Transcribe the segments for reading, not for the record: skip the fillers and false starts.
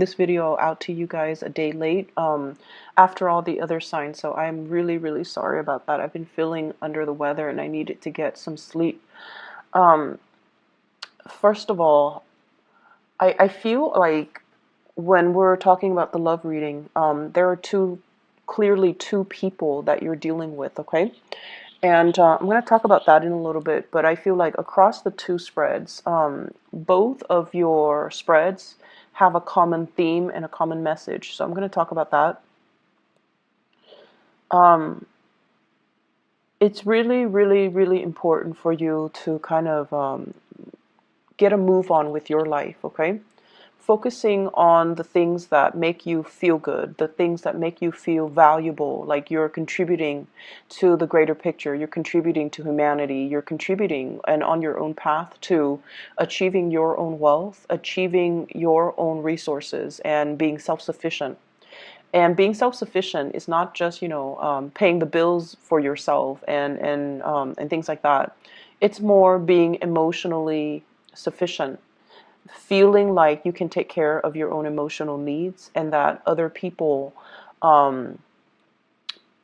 this video out to you guys a day late after all the other signs. So I'm really, really sorry about that. I've been feeling under the weather and I needed to get some sleep. Um, First of all, I feel like when we're talking about the love reading, there are clearly two people that you're dealing with, okay? And I'm going to talk about that in a little bit, but I feel like across the two spreads, both of your spreads have a common theme and a common message. So I'm going to talk about that. Um, it's really, really, really important for you to kind of get a move on with your life, okay? Focusing on the things that make you feel good, the things that make you feel valuable, like you're contributing to the greater picture, you're contributing to humanity, you're contributing and on your own path to achieving your own wealth, achieving your own resources, and being self-sufficient. And being self-sufficient is not just, paying the bills for yourself and things like that. It's more being emotionally sufficient, feeling like you can take care of your own emotional needs and that other people um,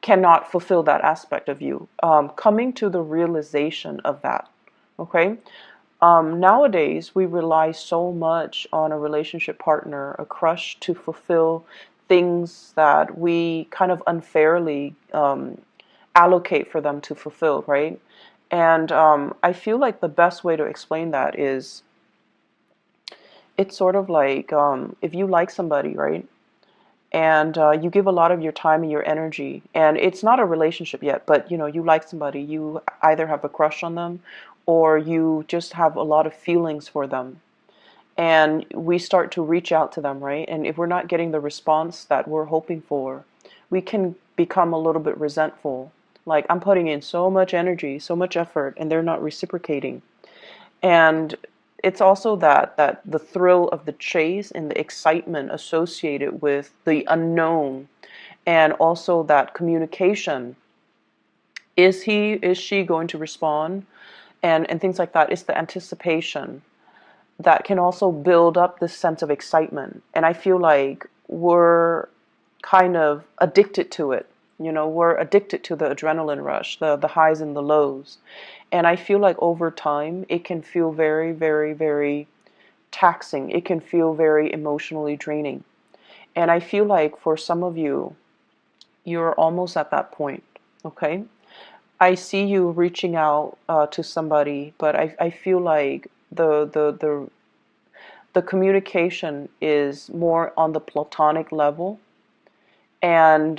cannot fulfill that aspect of you. Coming to the realization of that, okay? Nowadays, we rely so much on a relationship partner, a crush, to fulfill things that we kind of unfairly allocate for them to fulfill, right? And I feel like the best way to explain that is it's sort of like if you like somebody, right? And you give a lot of your time and your energy, and it's not a relationship yet, but you like somebody, you either have a crush on them or you just have a lot of feelings for them. And we start to reach out to them, right? And if we're not getting the response that we're hoping for, we can become a little bit resentful. Like, I'm putting in so much energy, so much effort, and they're not reciprocating. And it's also that the thrill of the chase and the excitement associated with the unknown, and also that communication. Is she going to respond? And things like that. It's the anticipation that can also build up this sense of excitement. And I feel like we're kind of addicted to it. We're addicted to the adrenaline rush, the highs and the lows. And I feel like over time, it can feel very, very, very taxing. It can feel very emotionally draining. And I feel like for some of you, you're almost at that point, okay? I see you reaching out to somebody, but I feel like the communication is more on the platonic level, and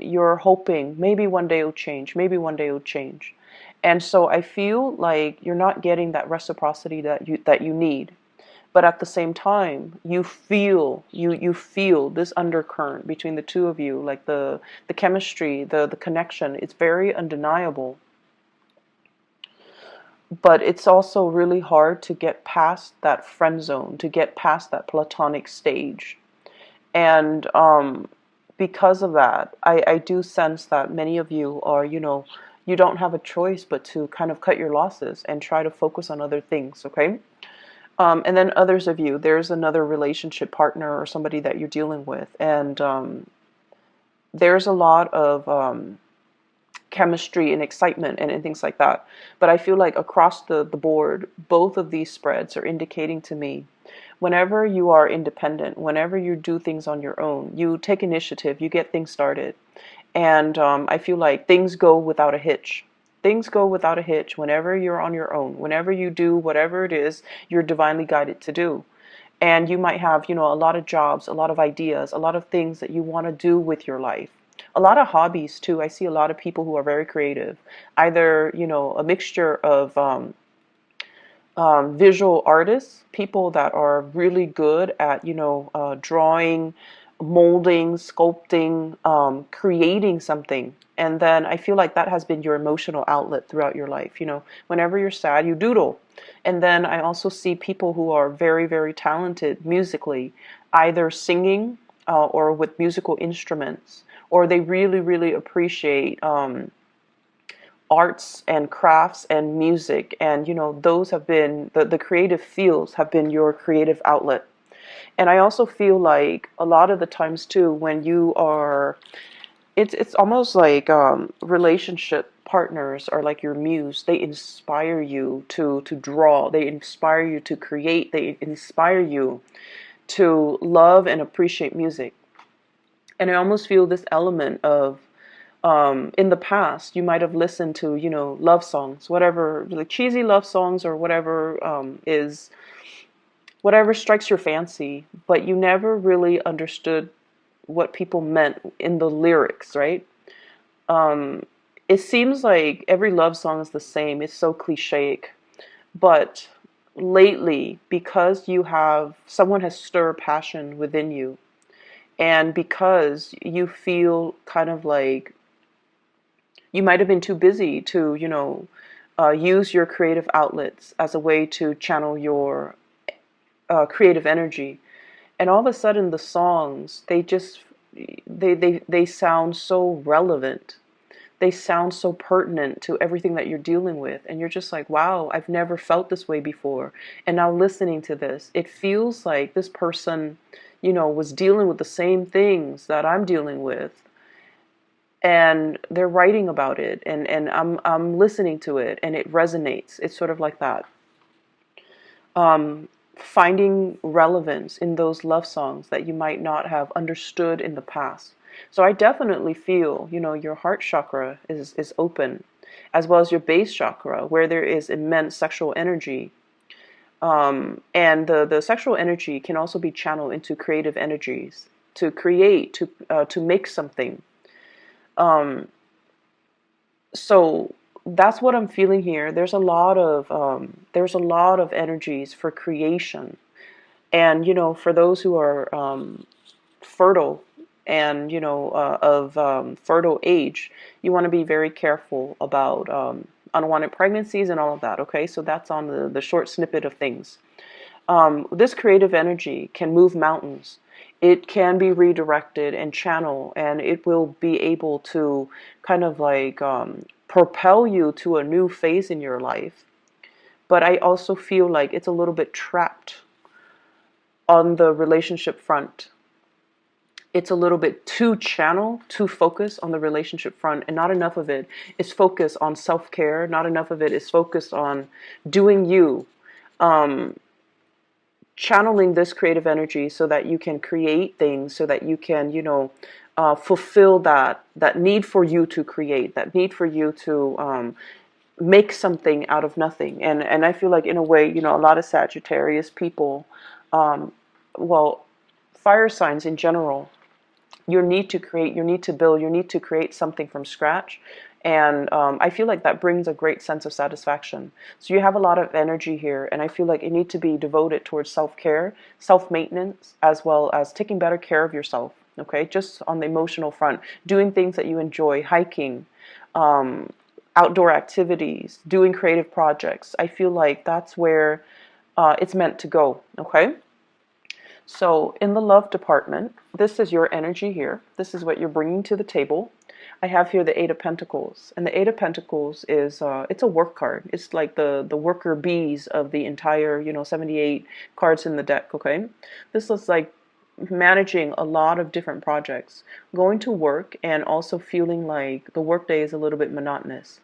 you're hoping maybe one day it'll change, maybe one day it'll change. And so I feel like you're not getting that reciprocity that you need. But at the same time, you feel this undercurrent between the two of you, like the chemistry, the connection. It's very undeniable. But it's also really hard to get past that friend zone, to get past that platonic stage. And because of that, I do sense that many of you are, you don't have a choice but to kind of cut your losses and try to focus on other things, okay? And then others of you, there's another relationship partner or somebody that you're dealing with, and there's a lot of chemistry and excitement and things like that. But I feel like across the board, both of these spreads are indicating to me whenever you are independent, whenever you do things on your own, you take initiative, you get things started. And I feel like things go without a hitch. Things go without a hitch whenever you're on your own, whenever you do whatever it is you're divinely guided to do. And you might have, a lot of jobs, a lot of ideas, a lot of things that you want to do with your life. A lot of hobbies too. I see a lot of people who are very creative, either, a mixture of visual artists, people that are really good at, drawing, molding, sculpting, creating something. And then I feel like that has been your emotional outlet throughout your life. Whenever you're sad, you doodle. And then I also see people who are very, very talented musically, either singing or with musical instruments, or they really, really appreciate arts and crafts and music. And those have been the creative fields have been your creative outlet. And I also feel like a lot of the times too, when you are, it's almost like relationship partners are like your muse. They inspire you to draw. They inspire you to create. They inspire you to love and appreciate music. And I almost feel this element of, in the past, you might have listened to, love songs, whatever, like cheesy love songs or whatever whatever strikes your fancy, but you never really understood what people meant in the lyrics, right? Um, it seems like every love song is the same. It's so clichéic. But lately, because someone has stirred passion within you, and because you feel kind of like you might have been too busy to, use your creative outlets as a way to channel your creative energy. And all of a sudden, the songs, they sound so relevant. They sound so pertinent to everything that you're dealing with. And you're just like, wow, I've never felt this way before. And now listening to this, it feels like this person, was dealing with the same things that I'm dealing with. And they're writing about it, and I'm listening to it, and it resonates. It's sort of like that. Finding relevance in those love songs that you might not have understood in the past. So I definitely feel, your heart chakra is open, as well as your base chakra, where there is immense sexual energy. And the sexual energy can also be channeled into creative energies, to create, to make something. So that's what I'm feeling here. There's a lot of energies for creation, and for those who are fertile and of fertile age, you want to be very careful about unwanted pregnancies and all of that. Okay, so that's on the short snippet of things. This creative energy can move mountains. It can be redirected and channeled, and it will be able to kind of like propel you to a new phase in your life. But I also feel like it's a little bit trapped on the relationship front. It's a little bit too channel, too focused on the relationship front, and not enough of it is focused on self-care. Not enough of it is focused on doing you. Channeling this creative energy so that you can create things, so that you can, fulfill that need for you to create, that need for you to make something out of nothing. And I feel like in a way, a lot of Sagittarius people, um, well, fire signs in general, your need to create, your need to build, your need to create something from scratch. And I feel like that brings a great sense of satisfaction. So you have a lot of energy here, and I feel like it needs to be devoted towards self-care, self-maintenance, as well as taking better care of yourself, okay? Just on the emotional front, doing things that you enjoy, hiking, outdoor activities, doing creative projects. I feel like that's where it's meant to go, okay? So in the love department, this is your energy here. This is what you're bringing to the table. I have here the Eight of Pentacles, and the Eight of Pentacles is it's a work card. It's like the worker bees of the entire 78 cards in the deck. Okay, this is like managing a lot of different projects, going to work, and also feeling like the workday is a little bit monotonous,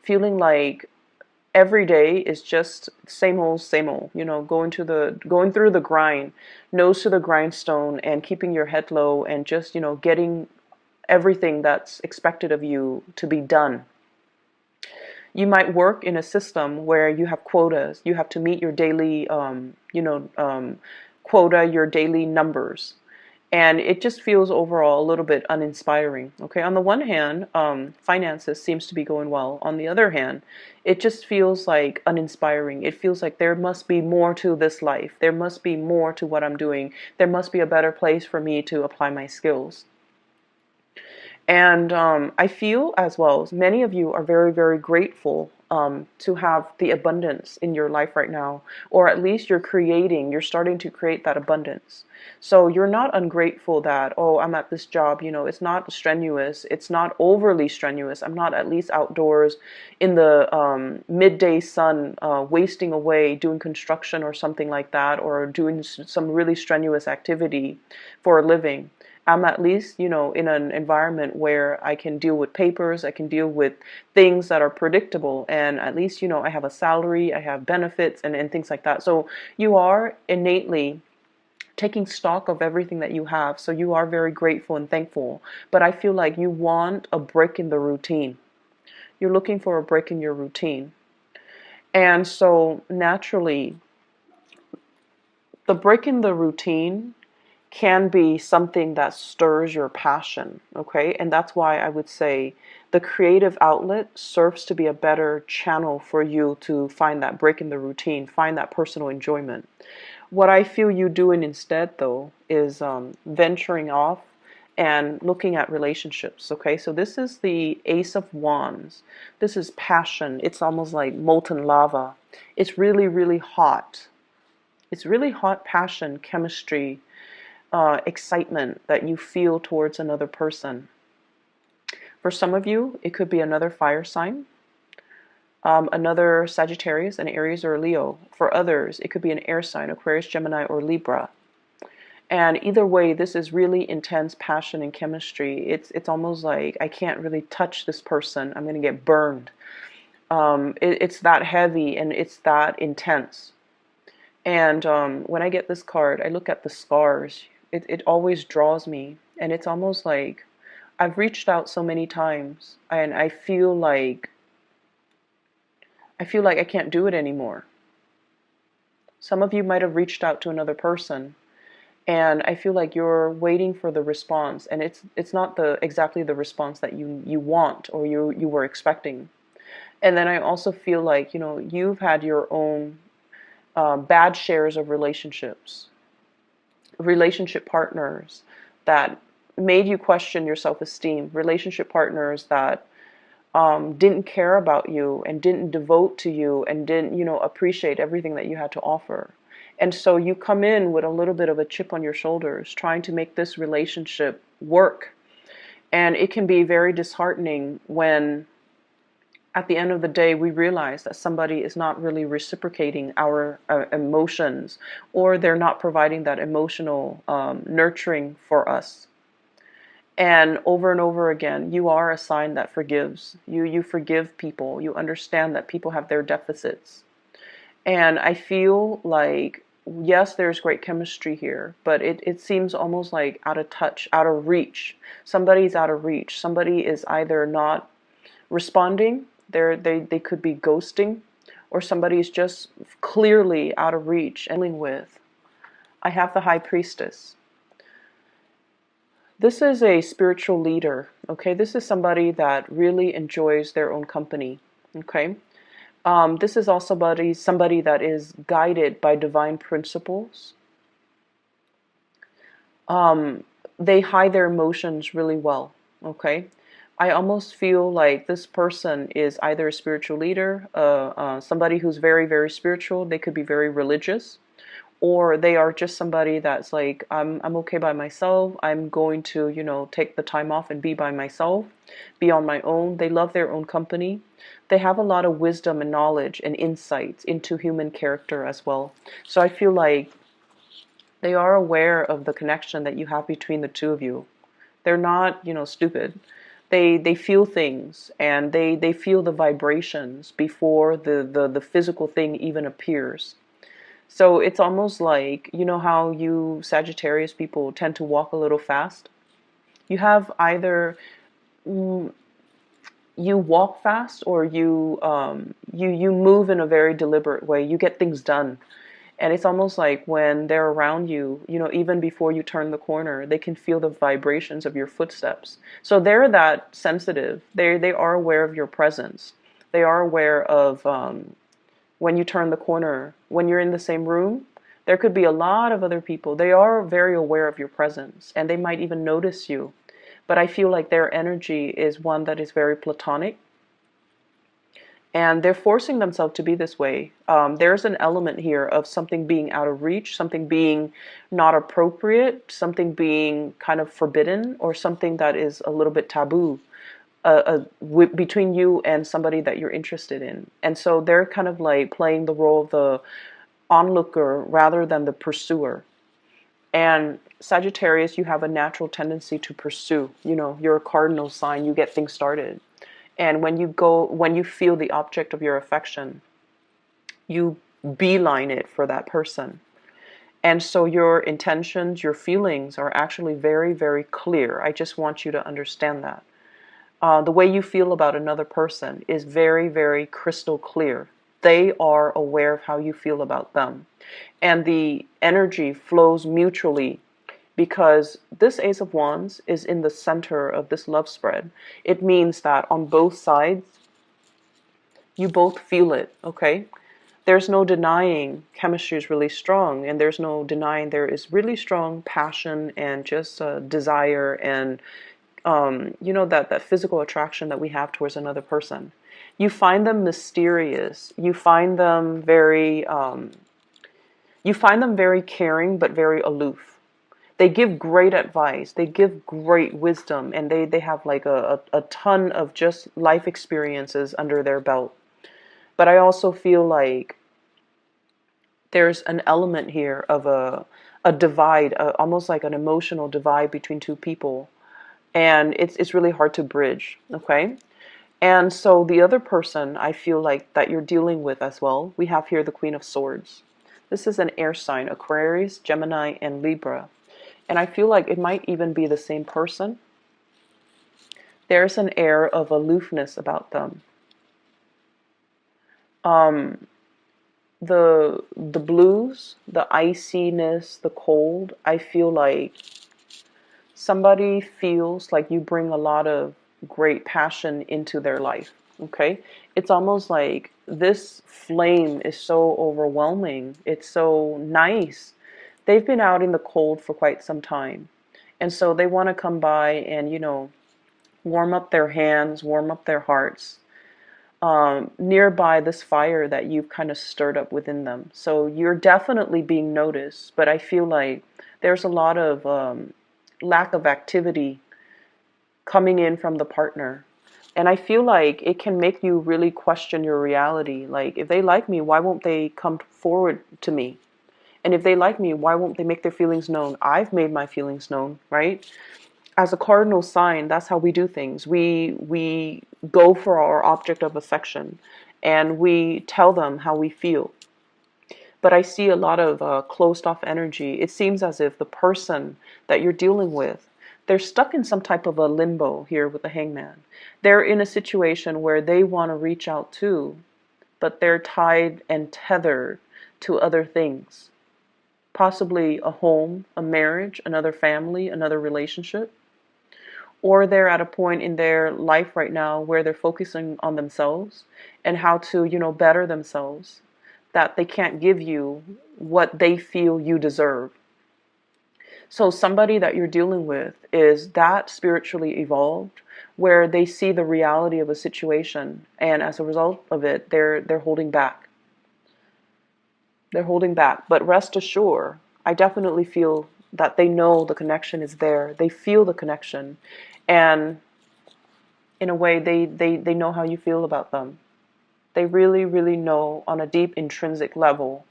feeling like every day is just same old, going through the grind, nose to the grindstone, and keeping your head low, and just getting everything that's expected of you to be done. You might work in a system where you have quotas. You have to meet your daily, quota, your daily numbers. And it just feels overall a little bit uninspiring. Okay, on the one hand, finances seems to be going well. On the other hand, it just feels like uninspiring. It feels like there must be more to this life. There must be more to what I'm doing. There must be a better place for me to apply my skills. And I feel as well, many of you are very, very grateful to have the abundance in your life right now, or at least you're starting to create that abundance. So you're not ungrateful that, oh, I'm at this job, it's not strenuous, it's not overly strenuous. I'm not at least outdoors in the midday sun, wasting away doing construction or something like that, or doing some really strenuous activity for a living. I'm at least, in an environment where I can deal with papers, I can deal with things that are predictable, and at least, I have a salary, I have benefits, and things like that. So you are innately taking stock of everything that you have. So you are very grateful and thankful. But I feel like you want a break in the routine. You're looking for a break in your routine. And so naturally, the break in the routine can be something that stirs your passion, okay? And that's why I would say the creative outlet serves to be a better channel for you to find that break in the routine, find that personal enjoyment. What I feel you doing instead, though, is venturing off and looking at relationships, okay? So this is the Ace of Wands. This is passion. It's almost like molten lava. It's really, really hot. It's really hot passion, chemistry, excitement that you feel towards another person. For some of you, it could be another fire sign, another Sagittarius, an Aries, or a Leo. For others, it could be an air sign, Aquarius, Gemini, or Libra. And either way, this is really intense passion and chemistry. It's almost like I can't really touch this person. I'm going to get burned. It's that heavy and it's that intense. And when I get this card, I look at the scars. It always draws me. And it's almost like I've reached out so many times and I feel like I can't do it anymore. Some of you might have reached out to another person and I feel like you're waiting for the response, and it's not exactly the response that you want or you were expecting. And then I also feel like, you've had your own bad shares of relationship partners that made you question your self-esteem, relationship partners that didn't care about you and didn't devote to you and didn't, appreciate everything that you had to offer. And so you come in with a little bit of a chip on your shoulders, trying to make this relationship work. And it can be very disheartening when at the end of the day, we realize that somebody is not really reciprocating our emotions, or they're not providing that emotional nurturing for us. And over again, you are a sign that forgives. You forgive people. You understand that people have their deficits. And I feel like, yes, there's great chemistry here, but it seems almost like out of touch, out of reach. Somebody's out of reach. Somebody is either not responding, they could be ghosting, or somebody's just clearly out of reach and dealing with. I have the High Priestess. This is a spiritual leader, okay? This is somebody that really enjoys their own company, okay? This is also somebody that is guided by divine principles. They hide their emotions really well, okay? I almost feel like this person is either a spiritual leader, somebody who's very, very spiritual. They could be very religious, or they are just somebody that's like, I'm okay by myself. I'm going to, take the time off and be by myself, be on my own. They love their own company. They have a lot of wisdom and knowledge and insights into human character as well. So I feel like they are aware of the connection that you have between the two of you. They're not, stupid. They feel things, and they feel the vibrations before the physical thing even appears. So it's almost like, how you Sagittarius people tend to walk a little fast? You have either you walk fast, or you move in a very deliberate way. You get things done. And it's almost like when they're around you, even before you turn the corner, they can feel the vibrations of your footsteps. So they're that sensitive. They are aware of your presence. They are aware of when you turn the corner, when you're in the same room, there could be a lot of other people. They are very aware of your presence, and they might even notice you. but I feel like their energy is one that is very platonic, and they're forcing themselves to be this way. There's an element here of something being out of reach, something being not appropriate, something being kind of forbidden, or something that is a little bit taboo between you and somebody that you're interested in. And so they're kind of like playing the role of the onlooker rather than the pursuer. And Sagittarius, you have a natural tendency to pursue. You know, you're a cardinal sign, you get things started. And when you feel the object of your affection, you beeline it for that person. And so your intentions, your feelings are actually very, very clear. I just want you to understand that. The way you feel about another person is very, very crystal clear. They are aware of how you feel about them. And the energy flows mutually, because this Ace of Wands is in the center of this love spread. It means that on both sides, you both feel it, okay? There's no denying chemistry is really strong, and there's no denying there is really strong passion and just desire and you know, that physical attraction that we have towards another person. You find them mysterious. You find them very caring but very aloof. They give great advice. They give great wisdom, and they have like a ton of just life experiences under their belt. But I also feel like there's an element here of a divide, almost like an emotional divide between two people. And it's really hard to bridge, okay? And so the other person I feel like that you're dealing with as well, we have here the Queen of Swords. This is an air sign, Aquarius, Gemini, and Libra. And I feel like it might even be the same person. There's an air of aloofness about them. The blues, the iciness, the cold, I feel like somebody feels like you bring a lot of great passion into their life, okay? It's almost like this flame is so overwhelming. It's so nice. They've been out in the cold for quite some time. And so they want to come by and, you know, warm up their hands, warm up their hearts, nearby this fire that you've kind of stirred up within them. So you're definitely being noticed, but I feel like there's a lot of lack of activity coming in from the partner. And I feel like it can make you really question your reality. Like, if they like me, why won't they come forward to me? And if they like me, why won't they make their feelings known? I've made my feelings known, right? As a cardinal sign, that's how we do things. We go for our object of affection, and we tell them how we feel. But I see a lot of closed off energy. It seems as if the person that you're dealing with, they're stuck in some type of a limbo here with the Hangman. They're in a situation where they want to reach out too, but they're tied and tethered to other things. Possibly a home, a marriage, another family, another relationship. Or they're at a point in their life right now where they're focusing on themselves and how to, you know, better themselves, that they can't give you what they feel you deserve. So somebody that you're dealing with is that spiritually evolved, where they see the reality of a situation, and as a result of it, they're holding back. They're holding back. But rest assured, I definitely feel that they know the connection is there. They feel the connection. And in a way, they know how you feel about them. They really, really know on a deep intrinsic level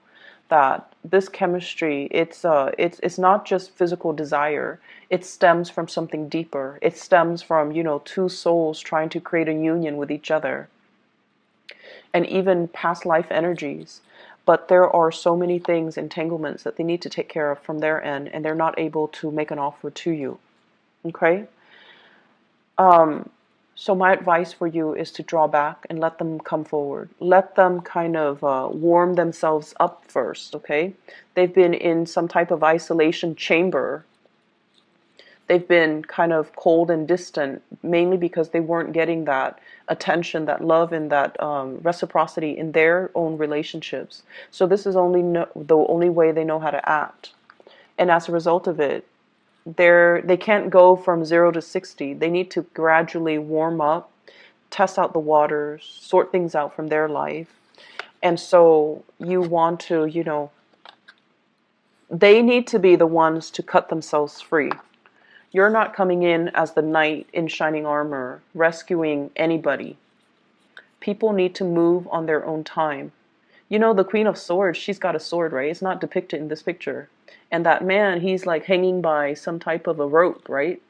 that this chemistry, it's not just physical desire. It stems from something deeper. It stems from, you know, two souls trying to create a union with each other, and even past life energies. But there are so many things, entanglements that they need to take care of from their end, and they're not able to make an offer to you. Okay? So my advice for you is to draw back and let them come forward. Let them kind of warm themselves up first, okay? They've been in some type of isolation chamber. They've been kind of cold and distant, mainly because they weren't getting that attention, that love, and that reciprocity in their own relationships. So this is the only way they know how to act. And as a result of it, they can't go from 0 to 60. They need to gradually warm up, test out the waters, sort things out from their life. And so you want to, they need to be the ones to cut themselves free. You're not coming in as the knight in shining armor, rescuing anybody. People need to move on their own time. The Queen of Swords, she's got a sword, right? It's not depicted in this picture. And that man, he's like hanging by some type of a rope, right?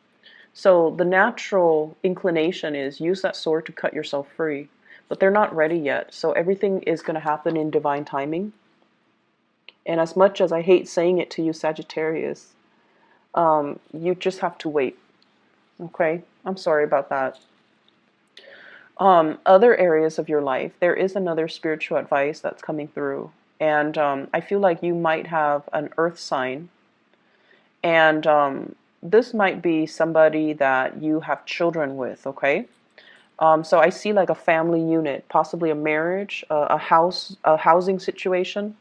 So the natural inclination is use that sword to cut yourself free. But they're not ready yet. So everything is going to happen in divine timing. And as much as I hate saying it to you, Sagittarius, you just have to wait. Okay? I'm sorry about that. Other areas of your life, there is another spiritual advice that's coming through. And I feel like you might have an earth sign. And this might be somebody that you have children with, okay? So I see like a family unit, possibly a marriage, a housing situation,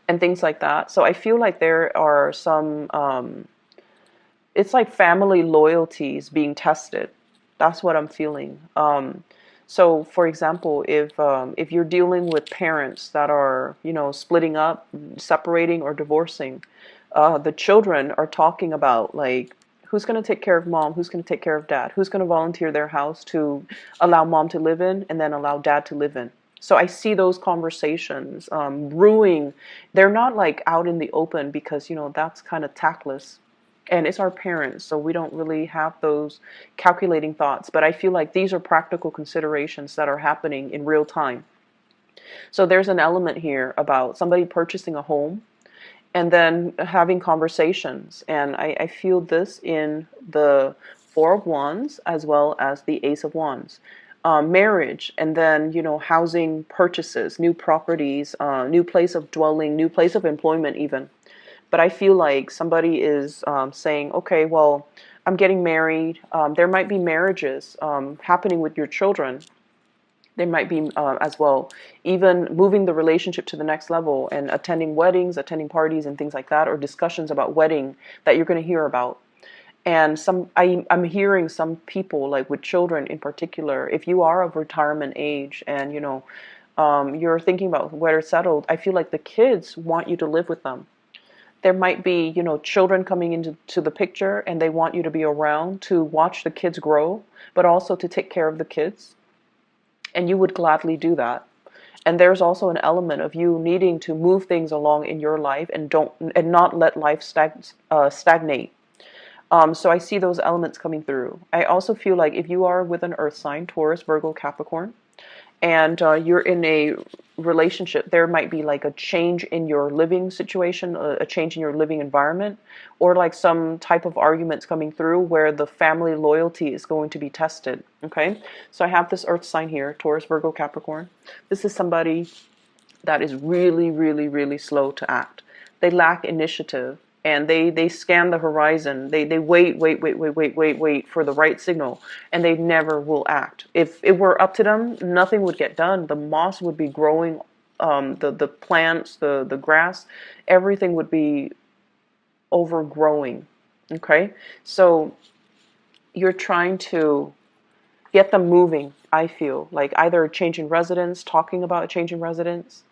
and things like that. So I feel like there are some, it's like family loyalties being tested. That's what I'm feeling. So, for example, if you're dealing with parents that are, splitting up, separating, or divorcing, the children are talking about like who's going to take care of mom, who's going to take care of dad, who's going to volunteer their house to allow mom to live in, and then allow dad to live in. So I see those conversations brewing. They're not like out in the open because that's kind of tactless. And it's our parents, so we don't really have those calculating thoughts. But I feel like these are practical considerations that are happening in real time. So there's an element here about somebody purchasing a home and then having conversations. And I feel this in the Four of Wands as well as the Ace of Wands. Marriage, and then, housing purchases, new properties, new place of dwelling, new place of employment even. But I feel like somebody is saying, okay, well, I'm getting married. There might be marriages happening with your children. There might be as well, even moving the relationship to the next level and attending weddings, attending parties and things like that, or discussions about wedding that you're going to hear about. And I'm hearing some people, like with children in particular, if you are of retirement age and, you're thinking about where it's settled, I feel like the kids want you to live with them. There might be, children coming into the picture and they want you to be around to watch the kids grow, but also to take care of the kids. And you would gladly do that. And there's also an element of you needing to move things along in your life and not let life stagnate. So I see those elements coming through. I also feel like if you are with an earth sign, Taurus, Virgo, Capricorn, and you're in a relationship, there might be like a change in your living situation, a change in your living environment, or like some type of arguments coming through where the family loyalty is going to be tested. Okay, so I have this earth sign here, Taurus, Virgo, Capricorn. This is somebody that is really, really, really slow to act. They lack initiative. And they scan the horizon. They wait for the right signal, and they never will act. If it were up to them, nothing would get done. The moss would be growing, the plants, the grass, everything would be overgrowing. Okay, so you're trying to get them moving. I feel like either changing residence, talking about a change in residence.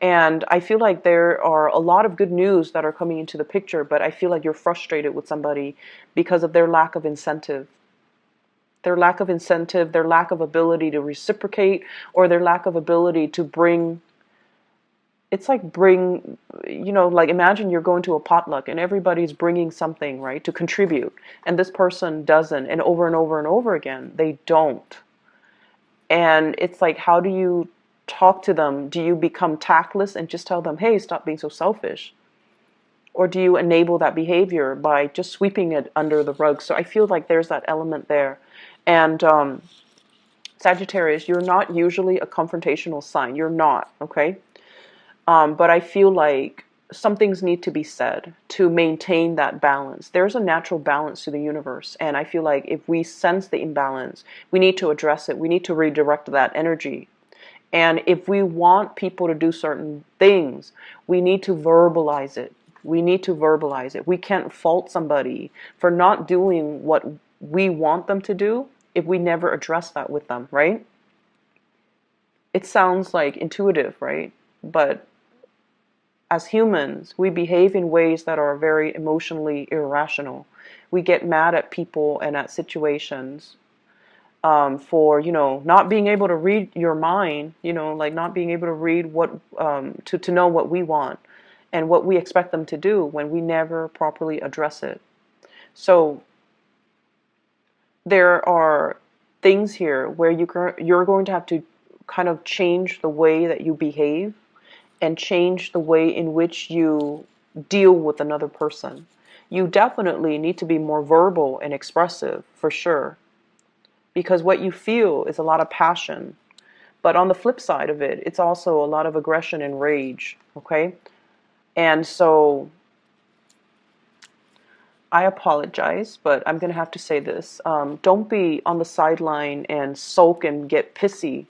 And I feel like there are a lot of good news that are coming into the picture, but I feel like you're frustrated with somebody because of their lack of incentive. Their lack of incentive, their lack of ability to reciprocate, or their lack of ability to bring, it's like like imagine you're going to a potluck and everybody's bringing something, right, to contribute. And this person doesn't, and over and over again, they don't. And it's like, how do you talk to them? Do you become tactless and just tell them, hey, stop being so selfish? Or do you enable that behavior by just sweeping it under the rug? So I feel like there's that element there. And Sagittarius, you're not usually a confrontational sign. You're not, okay? But I feel like some things need to be said to maintain that balance. There's a natural balance to the universe. And I feel like if we sense the imbalance, we need to address it. We need to redirect that energy. And if we want people to do certain things, we need to verbalize it. We need to verbalize it. We can't fault somebody for not doing what we want them to do if we never address that with them, right? It sounds like intuitive, right? But as humans, we behave in ways that are very emotionally irrational. We get mad at people and at situations for, not being able to read your mind, like not being able to read to know what we want and what we expect them to do when we never properly address it. So there are things here where you're going to have to kind of change the way that you behave and change the way in which you deal with another person. You definitely need to be more verbal and expressive, for sure, because what you feel is a lot of passion. But on the flip side of it, it's also a lot of aggression and rage, okay? And so I apologize, but I'm going to have to say this. Don't be on the sideline and sulk and get pissy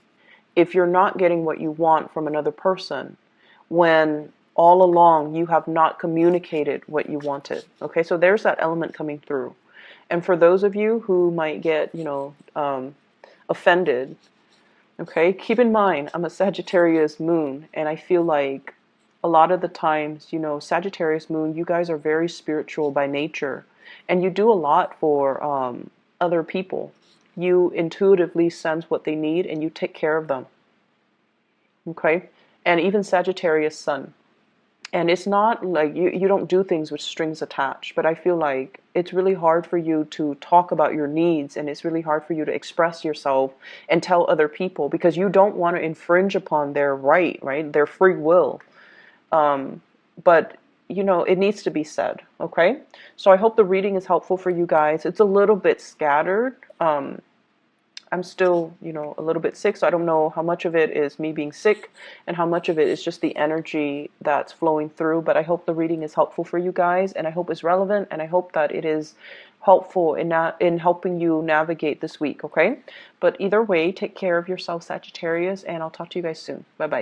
if you're not getting what you want from another person when all along you have not communicated what you wanted. Okay, so there's that element coming through. And for those of you who might get, offended, okay, keep in mind, I'm a Sagittarius moon, and I feel like a lot of the times, Sagittarius moon, you guys are very spiritual by nature, and you do a lot for other people. You intuitively sense what they need, and you take care of them, okay? And even Sagittarius sun. And it's not like you don't do things with strings attached, but I feel like it's really hard for you to talk about your needs, and it's really hard for you to express yourself and tell other people because you don't want to infringe upon their right? Their free will. But, it needs to be said, okay? So I hope the reading is helpful for you guys. It's a little bit scattered. I'm still, a little bit sick, so I don't know how much of it is me being sick and how much of it is just the energy that's flowing through, but I hope the reading is helpful for you guys, and I hope it's relevant, and I hope that it is helpful in helping you navigate this week, okay? But either way, take care of yourself, Sagittarius, and I'll talk to you guys soon. Bye-bye.